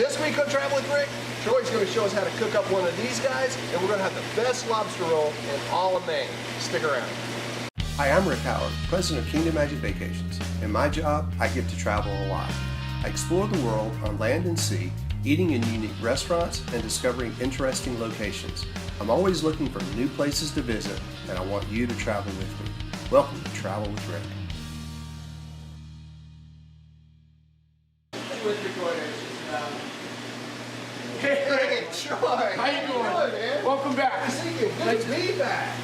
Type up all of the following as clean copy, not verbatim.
This week on Travel with Rick, Troy's going to show us how to cook up one of these guys, and we're going to have the best lobster roll in all of Maine. Stick around. Hi, I'm Rick Howard, president of Kingdom Magic Vacations. In my job, I get to travel a lot. I explore the world on land and sea, eating in unique restaurants and discovering interesting locations. I'm always looking for new places to visit, and I want you to travel with me. Welcome to Travel with Rick. Hey, Troy. How you doing? Good, man. Welcome back. Good to see you. Good to be back.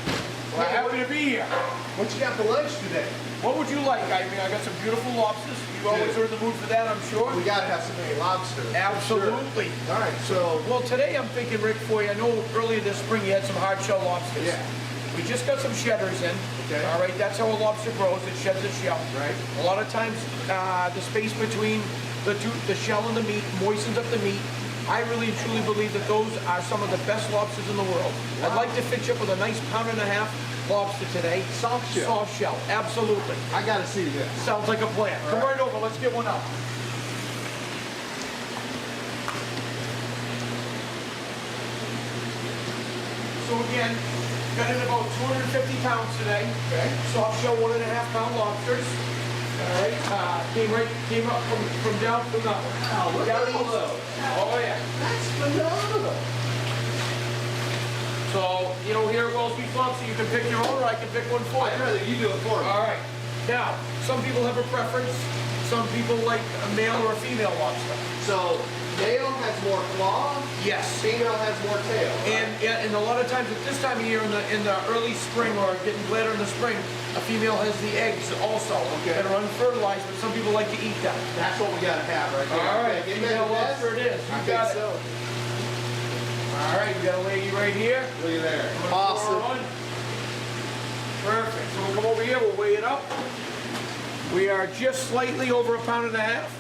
Well, happy to be here. What you got for lunch today? What would you like? I mean, I got some beautiful lobsters. You always are in the mood for that, I'm sure. We gotta have some Maine lobster. Absolutely. Sure. All right, so. Well, today I'm thinking, Rick, for you. I know earlier this spring you had some hard shell lobsters. Yeah. We just got some shedders in. Okay. All right, that's how a lobster grows. It sheds its shell. Right. A lot of times, the space between the shell and the meat moistens up the meat. I really and truly believe that those are some of the best lobsters in the world. Wow. I'd like to fix you up with a nice 1.5 pound lobster today. Soft shell. Soft shell, absolutely. I gotta see this. Sounds like a plan. Come right over, let's get one out. So again, got in about 250 pounds today. Okay. Soft shell 1.5 pound lobsters. All right, came up from down from that one. Oh, look down at all below. those. Oh yeah. That's phenomenal. So, you know, here at Wells Beach Lobster, you can pick your own, or I can pick one for you. I'd rather you do it for me. All right. Now, some people have a preference. Some people like a male or a female lobster. So, male has more claw. Yes. Female has more tail. Right? And a lot of times at this time of year in the early spring or getting later in the spring, a female has the eggs also that are unfertilized, but some people like to eat them. That's what we gotta have right there. All right, Okay, female lobster it is. You got it. So. All right, we got a lady right here. Look at there. I'm gonna pour her on. Perfect. So we'll come over here, we'll weigh it up. We are just slightly over 1.5 pounds.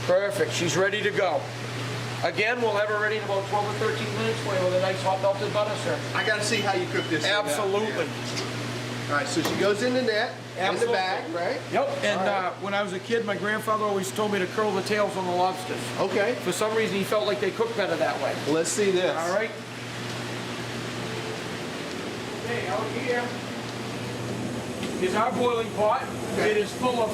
Perfect, she's ready to go. Again, we'll have her ready in about 12 or 13 minutes for you with a nice hot melted butter, sir. I gotta see how you cook this. Absolutely. All right, so she goes in the net, in the bag, right? Yep, and when I was a kid, my grandfather always told me to curl the tails on the lobsters. Okay. For some reason, he felt like they cook better that way. Well, let's see this. All right. Okay, out here is our boiling pot. Okay. It is full of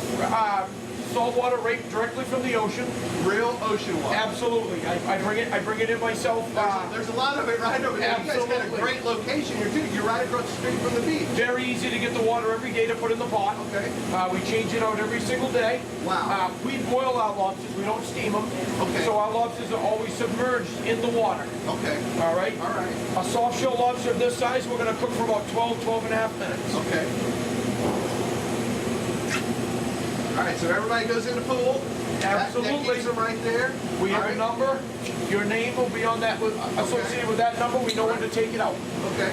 salt water right directly from the ocean. Real ocean water. Absolutely. I bring it in myself. There's a lot of it right over there. Absolutely. You guys got a great location here too. You're right across the street from the beach. Very easy to get the water every day to put in the pot. Okay. We change it out every single day. Wow. We boil our lobsters. We don't steam them. Okay. So our lobsters are always submerged in the water. Okay. All right? All right. A soft shell lobster of this size, we're going to cook for about 12.5 minutes. Okay. All right, so everybody goes in the pool. Absolutely. That keeps them right there. We have a number. Your name will be on that, associated with that number. We know when to take it out. Okay.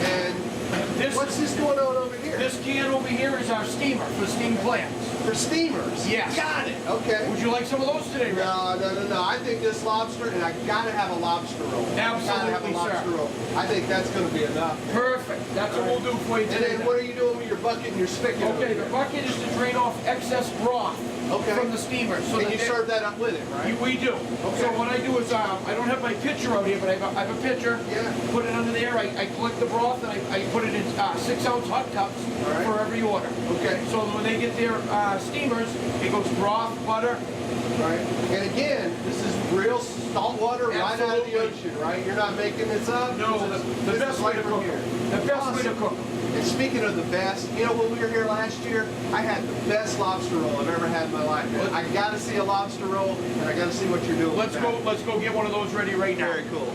And what's this going on over here? This can over here is our steamer for steam clams. For steamers? Yes. Got it. Okay. Would you like some of those today, Rick? No. I think this lobster, and I gotta have a lobster roll. Absolutely, gotta have a lobster roll. I think that's gonna be enough. Perfect. That's what we'll do for you today. And then what are you doing with your bucket and your spigot? Okay, the bucket is to drain off excess broth from the steamer. So and you serve that up with it, right? We do. Okay. So what I do is, I don't have my pitcher out here, but I have a pitcher. Yeah. Put it under there. I collect the broth and I put it in 6-ounce hot tubs for every order. Okay. So when they get their steamers, it goes broth, butter. Right. And again, this is real salt water right out of the ocean, right? You're not making this up? No, the best way to cook them. The best way to cook them. And speaking of the best, you know, when we were here last year, I had the best lobster roll I've ever had in my life. I got to see a lobster roll, and I got to see what you're doing. Let's go get one of those ready right now. Very cool.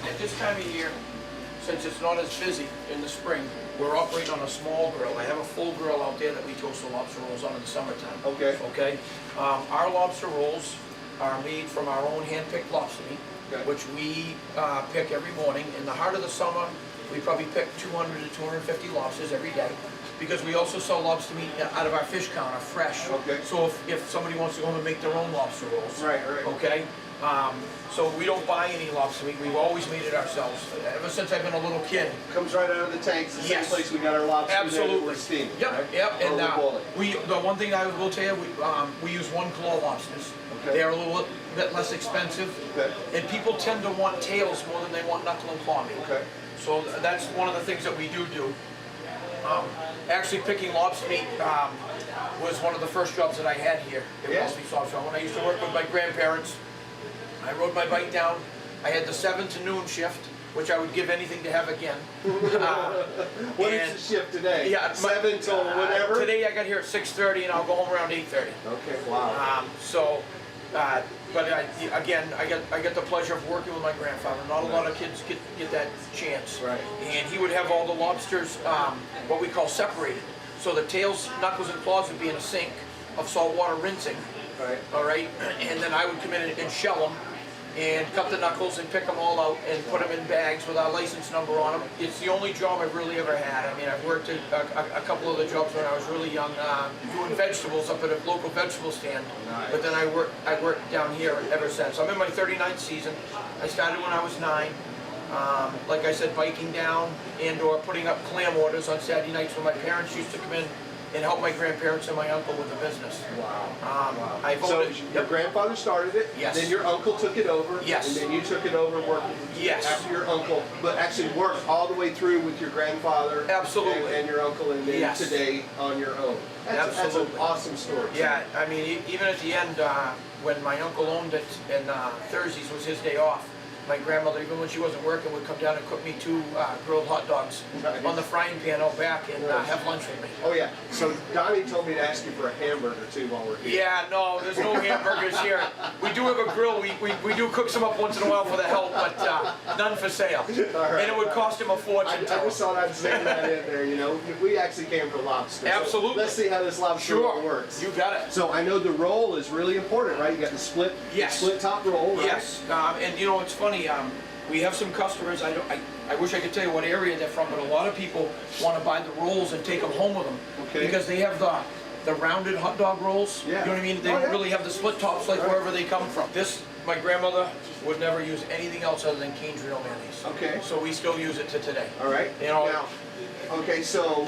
At this time of year, since it's not as busy in the spring, we're operating on a small grill. I have a full grill out there that we toast the lobster rolls on in the summertime. Okay. Okay. Our lobster rolls are made from our own hand-picked lobster meat, which we pick every morning. In the heart of the summer, we probably pick 200 to 250 lobsters every day, because we also sell lobster meat out of our fish counter, fresh. Okay. So if somebody wants to go home and make their own lobster rolls. Right. Okay. So we don't buy any lobster meat. We've always made it ourselves. Ever since I've been a little kid. Comes right out of the tanks, the same place we got our lobster. Absolutely. We're steaming. Yep, right? yep. And we the one thing I will tell you, we use one claw lobsters. Okay. They are a little bit less expensive. Okay. And people tend to want tails more than they want knuckle and claw meat. Okay. So that's one of the things that we do. Actually, picking lobster meat was one of the first jobs that I had here at Wells Beach Lobster Pound. When I used to work with my grandparents, I rode my bike down. I had the 7 to noon shift, which I would give anything to have again. What is the shift today? Yeah, 7 till whatever? Today I got here at 6:30 and I'll go home around 8:30. Okay, wow. But I get the pleasure of working with my grandfather. Not a lot of kids get that chance. Right. And he would have all the lobsters, what we call separated. So the tails, knuckles, and claws would be in a sink of salt water rinsing. Right. All right. And then I would come in and shell them and cut the knuckles and pick them all out and put them in bags with our license number on them. It's the only job I've really ever had. I mean, I've worked at a couple of the jobs when I was really young, doing vegetables up at a local vegetable stand. Nice. But then I worked down here ever since. I'm in my 39th season. I started when I was 9. Like I said, biking down and/or putting up clam orders on Saturday nights when my parents used to come in and help my grandparents and my uncle with the business. Wow. So your grandfather started it, yes. Then your uncle took it over, yes. And then you took it over working after your uncle, but actually worked all the way through with your grandfather absolutely. And your uncle, and then yes. today on your own. That's an awesome story. Yeah, I mean, even at the end, when my uncle owned it and Thursdays was his day off, my grandmother, even when she wasn't working, would come down and cook me 2 grilled hot dogs on the frying pan out back and have lunch with me. Oh yeah, so Donnie told me to ask you for a hamburger too while we're here. Yeah, no, there's no hamburgers here. We do have a grill, we do cook some up once in a while for the help, but none for sale. Right, and it would cost him a fortune. I just thought I'd say that in there, you know. We actually came for lobster. Absolutely. So let's see how this lobster roll works. You got it. So I know the roll is really important, right? You got the split top roll, right? Yes, and you know, it's funny, we have some customers, I wish I could tell you what area they're from, but a lot of people want to buy the rolls and take them home with them. Okay. Because they have the rounded hot dog rolls. Yeah. You know what I mean? They don't really have the split tops like wherever they come from. My grandmother would never use anything else other than Cane's real mayonnaise. Okay. So we still use it to today. All right. You know, now, okay, so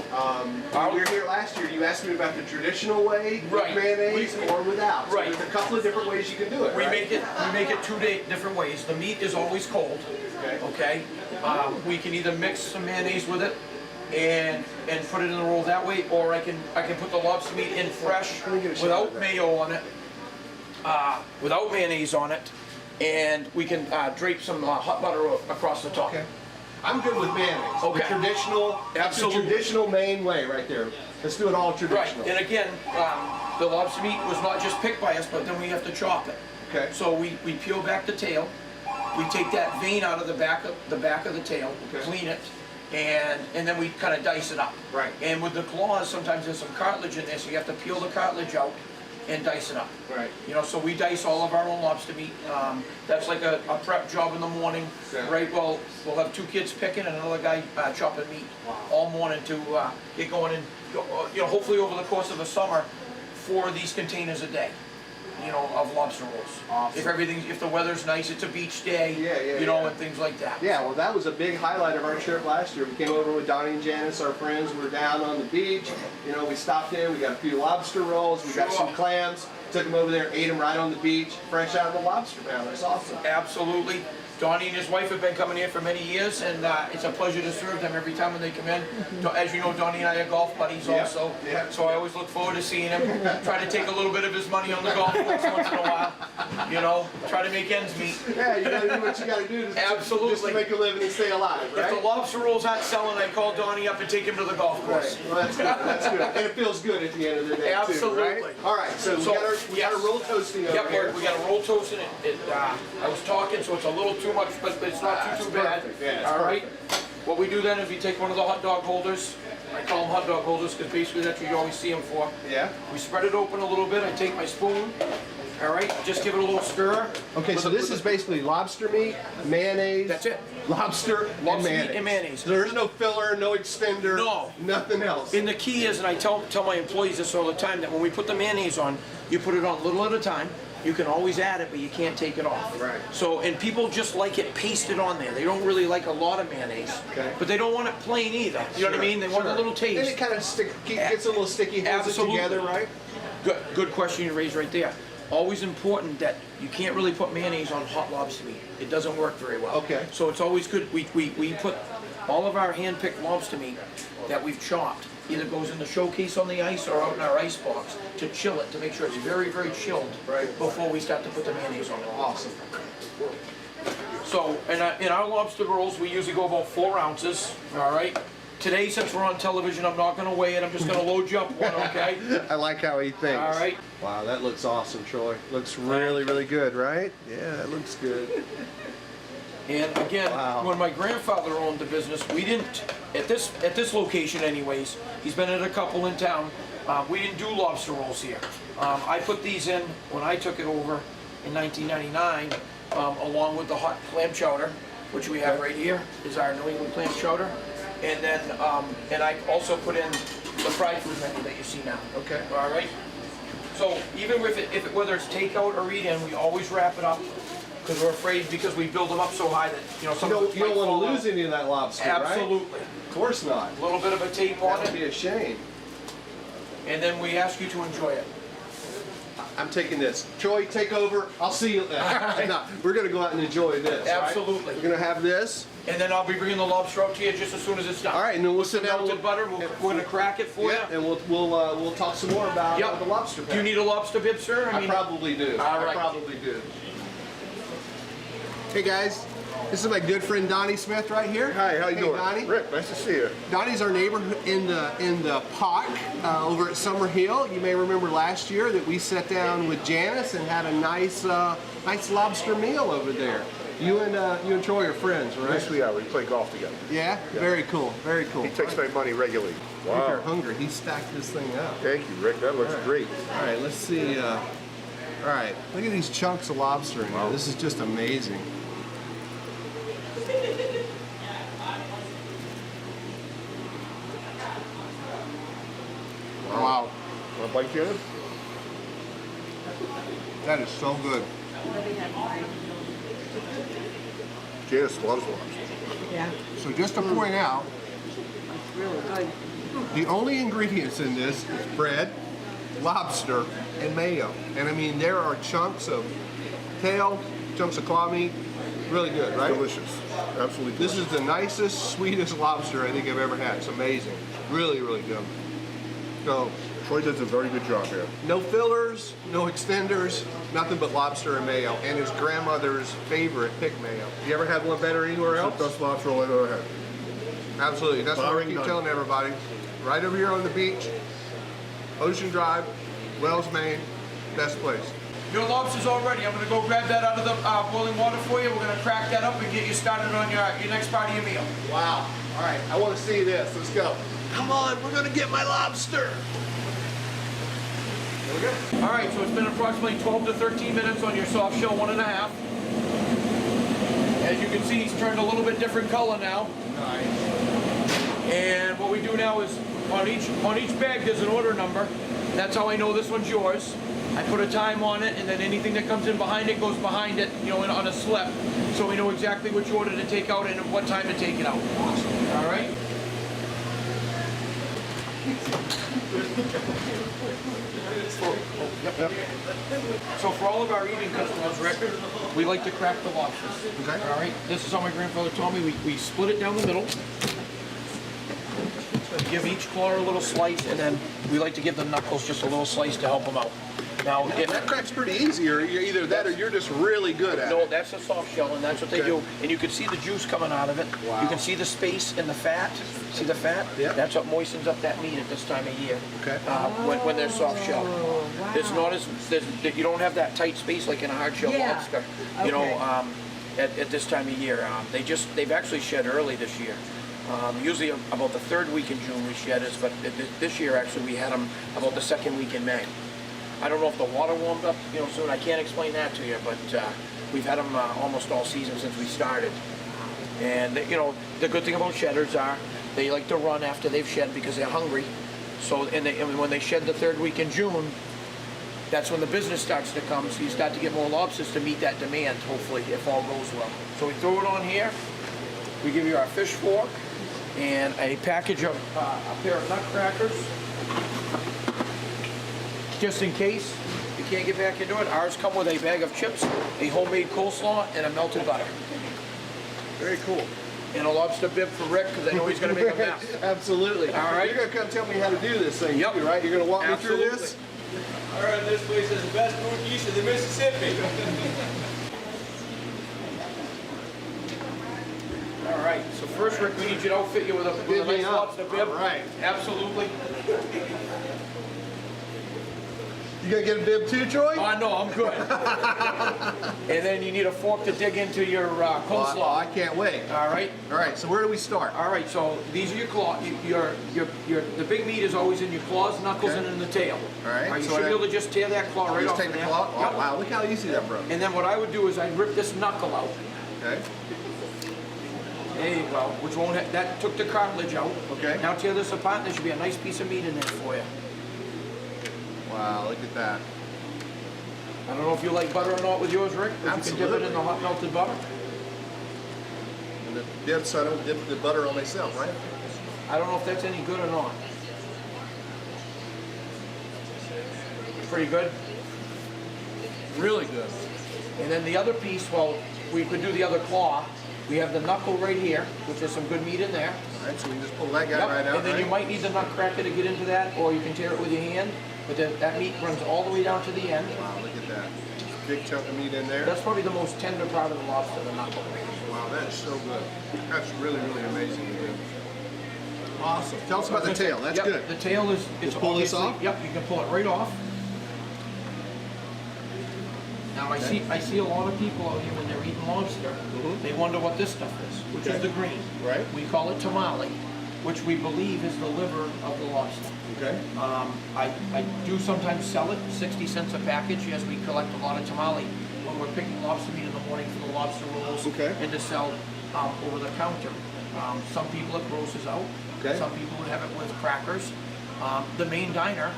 we were here last year. You asked me about the traditional way with mayonnaise or without. So there's a couple of different ways you can do it. We make it 2 different ways. The meat is always cold. Okay. We can either mix some mayonnaise with it and put it in the roll that way, or I can put the lobster meat in fresh without mayo on it, without mayonnaise on it, and we can drape some hot butter across the top. Okay. I'm good with mayonnaise. Okay. The traditional, absolutely. The traditional Maine way right there. Let's do it all traditional. Right. And again, the lobster meat was not just picked by us, but then we have to chop it. Okay. So we peel back the tail. We take that vein out of the back of the tail, clean it, and then we kind of dice it up. Right. And with the claws, sometimes there's some cartilage in there, so you have to peel the cartilage out and dice it up. Right. You know, so we dice all of our own lobster meat. That's like a prep job in the morning, right? Well, we'll have 2 kids picking and another guy chopping meat all morning to get going, and you know, hopefully over the course of the summer, 4 of these containers a day. You know, of lobster rolls. Awesome. If the weather's nice, it's a beach day. You know, and things like that. Yeah, well, that was a big highlight of our trip last year. We came over with Donnie and Janice, our friends. We were down on the beach. You know, we stopped in. We got a few lobster rolls. We got some clams. Took them over there, ate them right on the beach, fresh out of the lobster pound. That's awesome. Absolutely. Donnie and his wife have been coming here for many years, and it's a pleasure to serve them every time when they come in. As you know, Donnie and I are golf buddies also, so I always look forward to seeing him. Try to take a little bit of his money on the golf course once in a while. You know, try to make ends meet. Yeah, you gotta do what you gotta do just to make a living and stay alive, right? If the lobster rolls aren't selling, I call Donnie up and take him to the golf course. Right. Well, that's good. That's good. And it feels good at the end of the day, absolutely. Too, right? All right, so we got a roll toasting over here. We got a roll toasting. I was talking, so it's a little too much, but it's not too bad. Yeah, all right. What we do then is we take one of the hot dog holders. I call them hot dog holders because basically that's what you always see them for. Yeah. We spread it open a little bit. I take my spoon. All right. Just give it a little stir. Okay, so this is basically lobster meat, mayonnaise. That's it. Lobster meat and mayonnaise. So there's no filler, no extender. No. Nothing else. And the key is, and I tell my employees this all the time, that when we put the mayonnaise on, you put it on little at a time. you can always add it, but you can't take it off. Right. So, and people just like it pasted on there. They don't really like a lot of mayonnaise, but they don't want it plain either. You know what I mean? They want a little taste. And it kind of gets a little sticky, holds it together, right? Good question you raised right there. Always important that you can't really put mayonnaise on hot lobster meat. It doesn't work very well. Okay. So it's always good. We put all of our hand-picked lobster meat that we've chopped either goes in the showcase on the ice or out in our ice box to chill it, to make sure it's very, very chilled before we start to put the mayonnaise on it. Awesome. So in our lobster rolls, we usually go about 4 ounces, all right? Today, since we're on television, I'm not gonna weigh it, I'm just gonna load you up one, okay? I like how he thinks. All right. Wow, that looks awesome, Troy. Looks really, really good, right? Yeah, that looks good. And again, when my grandfather owned the business, we didn't, at this location anyways, he's been at a couple in town, we didn't do lobster rolls here. I put these in when I took it over in 1999, along with the hot clam chowder, which we have right here, is our New England clam chowder. And then, and I also put in the fried food menu that you see now. Okay. All right. So even with it, whether it's takeout or eat in, we always wrap it up because we're afraid, because we build them up so high that some you don't want to lose any of that lobster, Absolutely. Right? Of course not. A little bit of a tape on it. That would be a shame. And then we ask you to enjoy it. I'm taking this. Troy, take over. I'll see you. No, we're going to go out and enjoy this. Absolutely. Right? We're going to have this. And then I'll be bringing the lobster out to you just as soon as it's done. All right, and then we'll sit down. Melted butter. We're going to crack it for you. And we'll talk some more about the lobster pound. Do you need a lobster bib, sir? I probably do. All right. I probably do. Hey guys, this is my good friend Donnie Smith right here. Hi, how you doing? Donnie. Rick, nice to see you. Donnie's our neighbor in the park over at Summer Hill. You may remember last year that we sat down with Janice and had a nice lobster meal over there. You and Troy are friends, right? Yes, we are. We play golf together. Yeah? Very cool. Very cool. He takes my money regularly. If you're hungry, he stacked this thing up. Thank you, Rick. That looks great. All right, let's see. All right, look at these chunks of lobster in here. This is just amazing. Wow. Want a bite, Janet? That is so good. Janice loves lobster. Yeah, So just to point out, it's really good. the only ingredients in this is bread, lobster, and mayo. And I mean, there are chunks of tail, chunks of claw meat. Really good, right? Delicious. Absolutely delicious. This is the nicest, sweetest lobster I think I've ever had. It's amazing. Really, really good. So, Troy does a very good job here. no fillers, no extenders, nothing but lobster and mayo, and his grandmother's favorite pick mayo. You ever had one better anywhere else? Best lobster roll I've ever had. Absolutely. That's what I Barring keep none. telling everybody. Right over here on the beach, Ocean Drive, Wells, Maine, best place. Your lobster's all ready. I'm going to go grab that out of the boiling water for you. We're going to crack that up and get you started on your next part of your meal. Wow. All right, I want to see this. Let's go. Come on, we're going to get my lobster. There we go. All right, so it's been approximately 12 to 13 minutes on your soft shell 1.5. As you can see, he's turned a little bit different color now. Nice. And what we do now is on each bag there's an order number. That's how I know this one's yours. I put a time on it, and then anything that comes in behind it goes behind it, on a slip, so we know exactly which order to take out and what time to take it out. Awesome. All right. So for all of our eating customers, record, we like to crack the lobsters. Okay. All right. This is how my grandfather told me. We split it down the middle. Give each claw a little slice, and then we like to give the knuckles just a little slice to help them out. Now, That crack's pretty easy, or you're either that or you're just really good at no, it. that's a soft shell, and that's what they Okay. do. And you can see the juice coming out of it. Wow. You can see the space in the fat. See the fat? Yeah. That's what moistens up that meat at this time of year. Okay. When they're soft shell. Oh, wow. It's not as you don't have that tight space like in a hard shell Yeah. lobster. Okay. At this time of year, they've actually shed early this year. Usually about the 3rd week in June we shed us, but this year actually we had them about the 2nd week in May. I don't know if the water warmed up, soon. I can't explain that to you, but we've had them almost all season since we started. And the good thing about shedders are they like to run after they've shed because they're hungry. So and when they shed the 3rd week in June, that's when the business starts to come, so you start to get more lobsters to meet that demand, hopefully, if all goes well. So we throw it on here, we give you our fish fork, and a package of, a pair of nutcrackers, just in case you can't get back into it. Ours come with a bag of chips, a homemade coleslaw, and a melted butter. Very cool. And a lobster bib for Rick, because I know he's going to make a mess. Absolutely. All right. You're going to come tell me how to do this thing, Yep. too, right? You're going to walk Absolutely. me through this? I heard this place is the best food east of the Mississippi. All right, so first, Rick, we need you to outfit you with a Bib me nice up. lobster bib. All right. Absolutely. You going to get a bib too, Troy? No, I'm good. And then you need a fork to dig into your coleslaw. Oh, I can't wait. All right. All right, so where do we start? All right, so these are your claw. The big meat is always in your claws, knuckles, Okay. and in the tail. All right, You so should I- be able to just tear that claw right Just off take of the there. claw? Oh, Yep. wow, look how easy that broke. And then what I would do is I'd rip this knuckle out. Okay. There you go. Which won't that took the cartilage out. Okay. Now tear this apart, and there should be a nice piece of meat in there for you. Wow, look at that. I don't know if you like butter or not with yours, Rick, but you can dip it Absolutely. in the hot melted butter. And the dip, so I don't dip the butter on myself, right? I don't know if that's any good or not. Pretty good. Really good. And then the other piece, well, we could do the other claw. We have the knuckle right here, which has some good meat in there. All right, so we just pull that guy Yep. right out, And then you might need the nutcracker to get into that, or you can tear it with your hand. But then that meat runs all the way down to the end. Wow, look at that. Big chunk of meat in there. That's probably the most tender part of the lobster, the knuckle. Wow, that is so good. That's really, really amazing to do. Awesome. Tell us about the tail. That's Yep, good. The tail is, it's pull this obviously- off? Yep, you can pull it right off. Now I see a lot of people out here when they're eating lobster, they wonder what this stuff is, which Okay. is the green. Right. We call it tamale, which we believe is the liver of the lobster. Okay. I do sometimes sell it, 60 cents a package, as we collect a lot of tamale when we're picking lobster meat in the morning for the lobster rolls Okay. and to sell over the counter. Some people it grosses out. Okay. Some people would have it with crackers. The Maine Diner,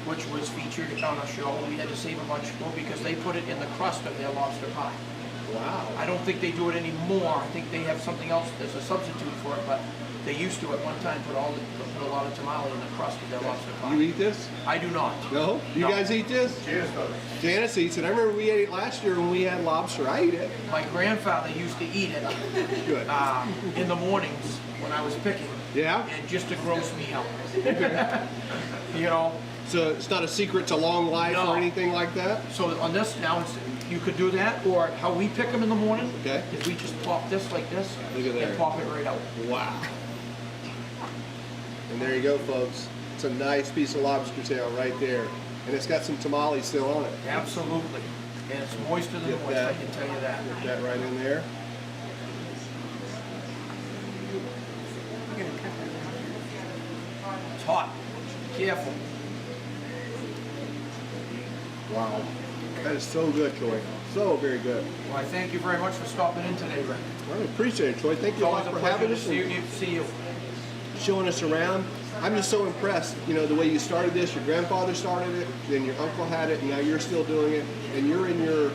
which was featured on a show, we had to save a bunch more because they put it in the crust of their lobster pie. Wow. I don't think they do it anymore. I think they have something else as a substitute for it, but they used to at one time put a lot of tamale in the crust of their lobster pie. You eat this? I do not. No? You No. guys eat this? Cheers, folks. Janice eats it. I remember we ate it last year when we had lobster. I eat it. My grandfather used to eat it Good. in the mornings when I was picking, Yeah? and just to gross me out. You know. So it's not a secret to long life No. or anything like that? So on this now, you could do that, or how we pick them in the morning. Okay. Is we just pop this like this Look at there. and pop it right out. Wow. And there you go, folks. It's a nice piece of lobster tail right there. And it's got some tamale still on it. Absolutely. And it's moister than Get moist, that. I can tell you that. Put that right in there. I'm gonna cut that out. It's hot. Careful. Wow. That is so good, Troy. So very good. Well, I thank you very much for stopping in today, Rick. I appreciate it, Troy. Thank It's you a always lot a for having pleasure to us see and you. showing us around. I'm just so impressed, you know, the way you started this. Your grandfather started it, then your uncle had it, and now you're still doing it. And you're in your,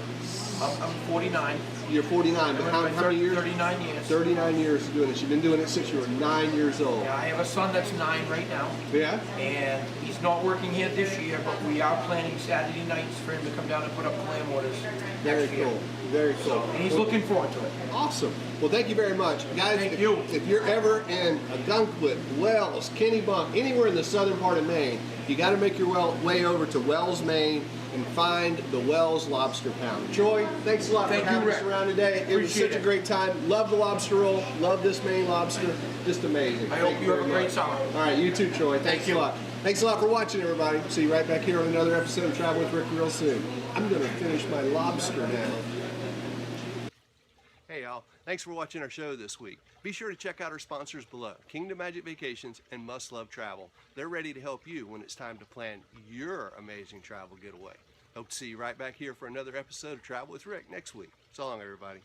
I'm 49. you're 49, but how many years? 39 years. 39 years of doing this. You've been doing it since you were 9 years old. Yeah, I have a son that's 9 right now, Yeah? and he's not working here this year, but we are planning Saturday nights for him to come down and put up clam orders Very next year. cool. Very cool. And he's looking forward to it. Awesome. Well, thank you very much. Guys, Thank if, you. if you're ever in Agunquit, Wells, Kennebunk, anywhere in the southern part of Maine, you got to make your way over to Wells, Maine, and find the Wells Lobster Pound. Troy, thanks a lot Thank for you, having us Rick. around today. It was Appreciate such a it. great time. Love the lobster roll. Love this Maine lobster. Just amazing. I hope Thank you have a very great much. summer. All right, you too, Troy. Thanks Thank you. a lot. Thanks a lot for watching, everybody. See you right back here on another episode of Travel with Rick real soon. I'm going to finish my lobster now. Hey y'all, thanks for watching our show this week. Be sure to check out our sponsors below, Kingdom Magic Vacations and Must Love Travel. They're ready to help you when it's time to plan your amazing travel getaway. Hope to see you right back here for another episode of Travel with Rick next week. So long, everybody.